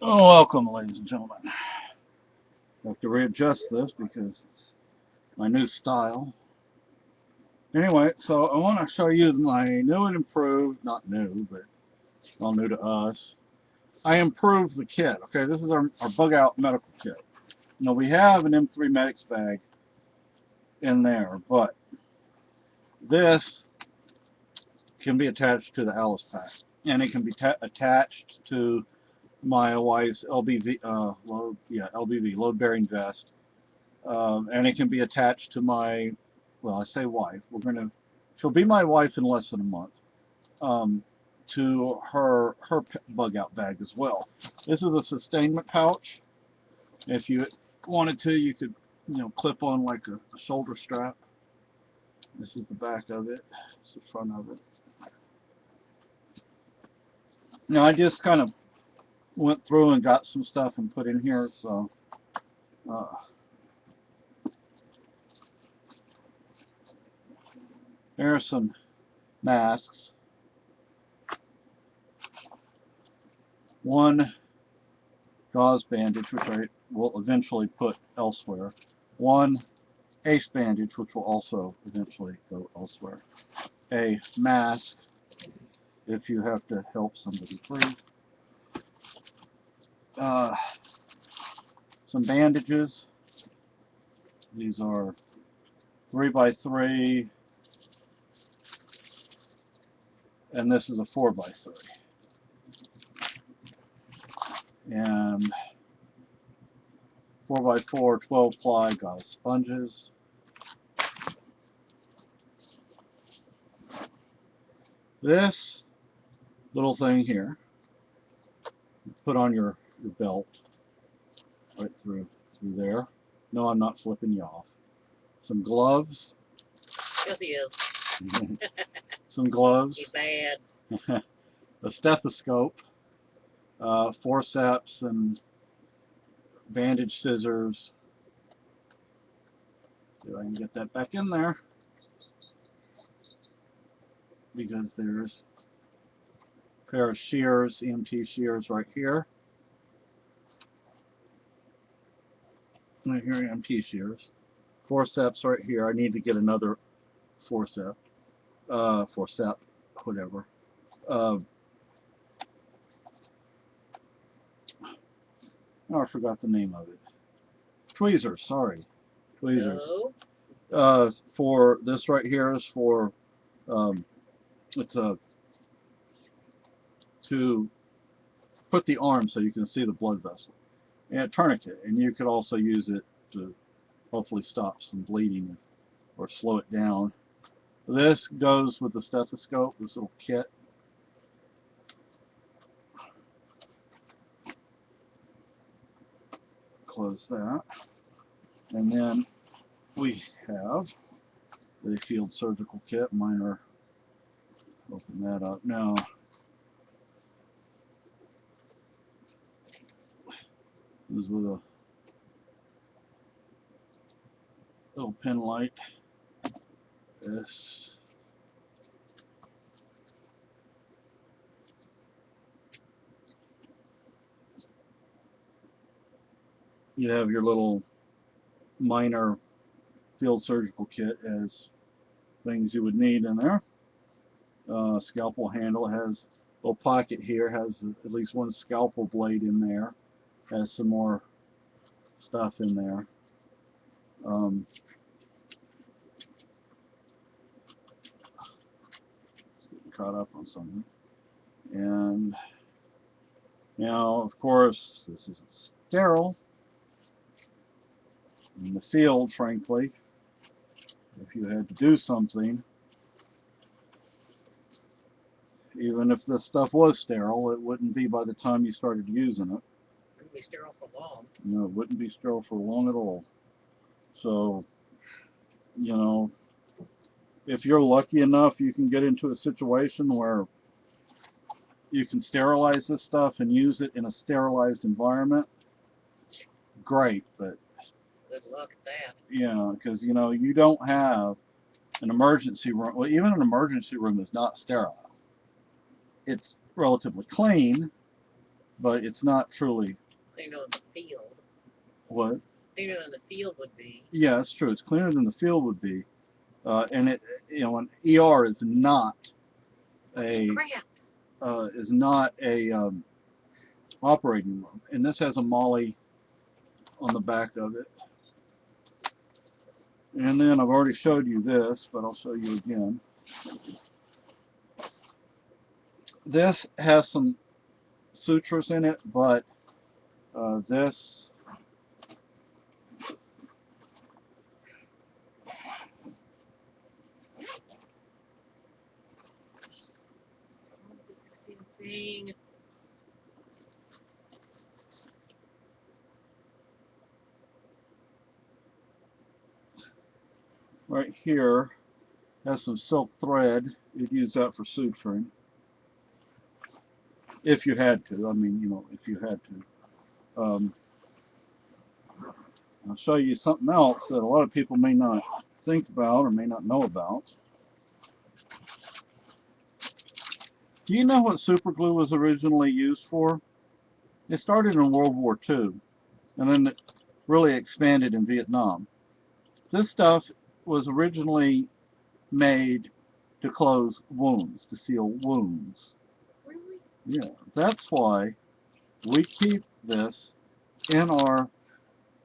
Oh, welcome, ladies and gentlemen. I have to readjust this because it's my new style. Anyway, so I want to show you my new and improved, not new, but all new to us. I improved the kit. Okay, this is our bug out medical kit. Now, we have an M3 Medics bag in there, but this can be attached to the Alice pack, and it can be attached to my wife's LBV, load bearing vest. And it can be attached to my, well, I say wife. She'll be my wife in less than a month. To her bug out bag as well. This is a sustainment pouch. If you wanted to, you could, clip on like a shoulder strap. This is the back of it. This is the front of it. Now I just kind of went through and got some stuff and put in here. So. Uh, There are some masks. One gauze bandage, which I will eventually put elsewhere. One ace bandage, which will also eventually go elsewhere. A mask, if you have to help somebody breathe. Some bandages. These are 3x3, and this is a 4x3. And 4x4 12-ply gauze sponges. This little thing here, put on your belt right through there. No, I'm not flipping you off. Some gloves. Yes, he is. Some gloves. He's bad. A stethoscope, forceps, and bandage scissors. See if I can get that back in there, because there's a pair of shears, EMT shears right here. Right here, EMT shears. Forceps right here. I need to get another forcep, whatever. Oh, I forgot the name of it. Tweezers, sorry. Tweezers. No. For this right here is for, it's to put the arm so you can see the blood vessel. And a tourniquet, and you could also use it to hopefully stop some bleeding or slow it down. This goes with the stethoscope, this little kit. Close that. And then we have the field surgical kit. Mine are, open that up now. This is with a little pin light. This. You have your little minor field surgical kit as things you would need in there. Scalpel handle has a little pocket here, has at least one scalpel blade in there, has some more stuff in there. It's getting caught up on something. And now, of course, this isn't sterile. In the field, frankly, if you had to do something, even if this stuff was sterile, it wouldn't be by the time you started using it. It wouldn't be sterile for long. No, it wouldn't be sterile for long at all. So, if you're lucky enough, you can get into a situation where you can sterilize this stuff and use it in a sterilized environment. Great, but Good luck at that. yeah, because you don't have an emergency room. Well, even an emergency room is not sterile. It's relatively clean, but it's not truly Cleaner than the field. what. Cleaner than the field would be. Yeah, that's true. It's cleaner than the field would be, and it, an ER is not a Crap. operating room, and this has a Molly on the back of it. And then I've already showed you this, but I'll show you again. This has some sutures in it, but this Thing. right here has some silk thread. You'd use that for suturing. If you had to. I mean, you know, if you had to. I'll show you something else that a lot of people may not think about or may not know about. Do you know what super glue was originally used for? It started in World War II, and then it really expanded in Vietnam. This stuff was originally made to close wounds, to seal wounds. Really? Yeah, that's why we keep this in our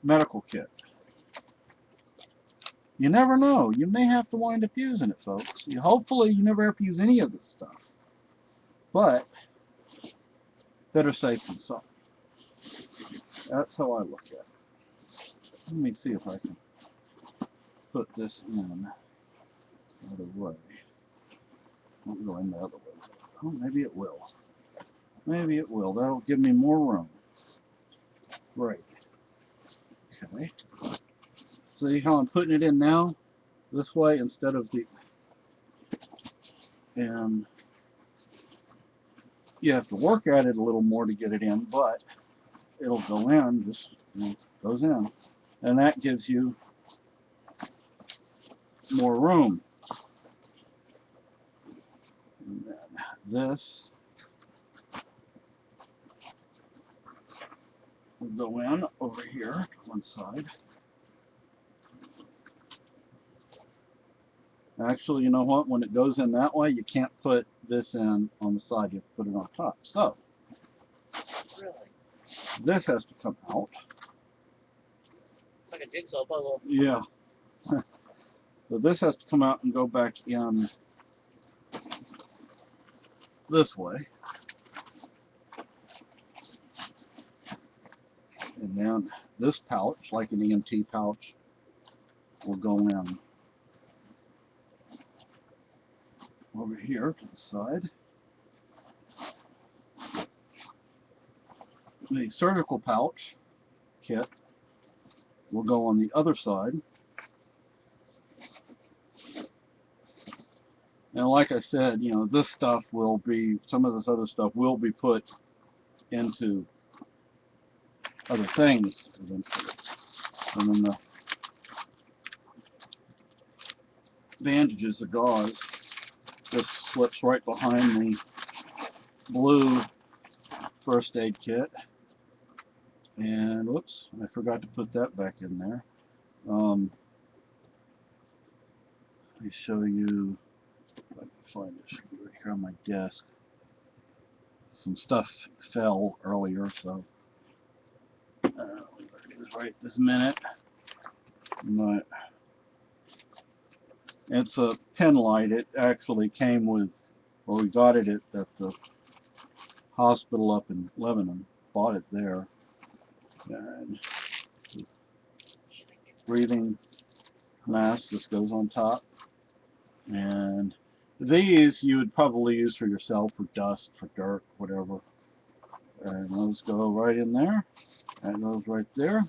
medical kit. You never know. You may have to wind up using it, folks. Hopefully you never have to use any of this stuff. But better safe than sorry. That's how I look at it. Let me see if I can put this in the other way. Won't go in the other way. Oh, maybe it will. Maybe it will. That'll give me more room. Great. Okay. See how I'm putting it in now? This way instead of the... And you have to work at it a little more to get it in, but it'll go in, just, you know, goes in. And that gives you more room. And then this will go in over here to one side. Actually, you know what? When it goes in that way, you can't put this in on the side. You have to put it on top. So, Really? this has to come out. It's like a jigsaw puzzle. Yeah. So this has to come out and go back in this way. And then this pouch, like an EMT pouch, will go in over here to the side. The surgical pouch kit will go on the other side. And like I said, you know, this stuff will be, some of this other stuff will be put into other things eventually. And then the bandages, the gauze, just slips right behind the blue first aid kit. And whoops, I forgot to put that back in there. Let me show you if I can find it. It should be right here on my desk. Some stuff fell earlier, so it is right this minute. But it's a pen light. It actually came with, or we got it at the hospital up in Lebanon. Bought it there. And breathing mask just goes on top. And these you would probably use for yourself, for dust, for dirt, whatever. And those go right in there. That goes right there.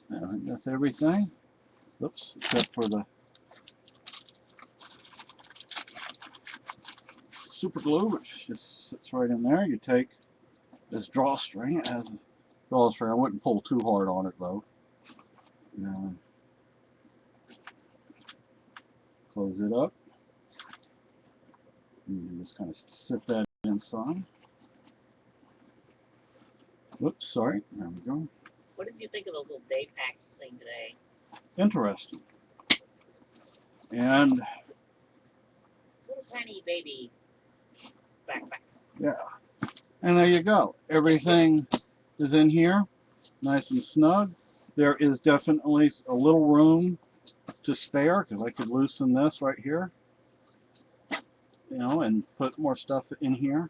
And I think that's everything. Oops, except for the super glue, which just sits right in there. You take this drawstring. It has a drawstring. I wouldn't pull too hard on it though. Close it up. And you just kind of sit that inside. Whoops, sorry. There we go. What did you think of those little day packs you seen today? Interesting. And Little tiny baby backpack. yeah. And there you go. Everything is in here, nice and snug. There is definitely a little room to spare because I could loosen this right here, you know, and put more stuff in here.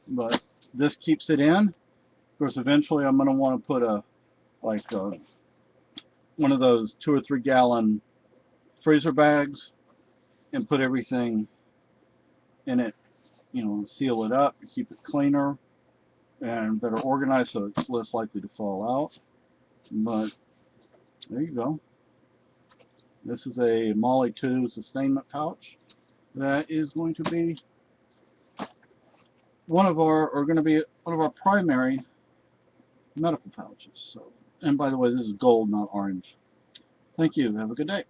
But this keeps it in. Of course, eventually I'm going to want to put one of those 2 or 3 gallon freezer bags and put everything in it, you know, and seal it up and keep it cleaner and better organized so it's less likely to fall out. But there you go. This is a MOLLE 2 sustainment pouch that is going to be one of our primary medical pouches. So, and by the way, this is gold, not orange. Thank you. Have a good day.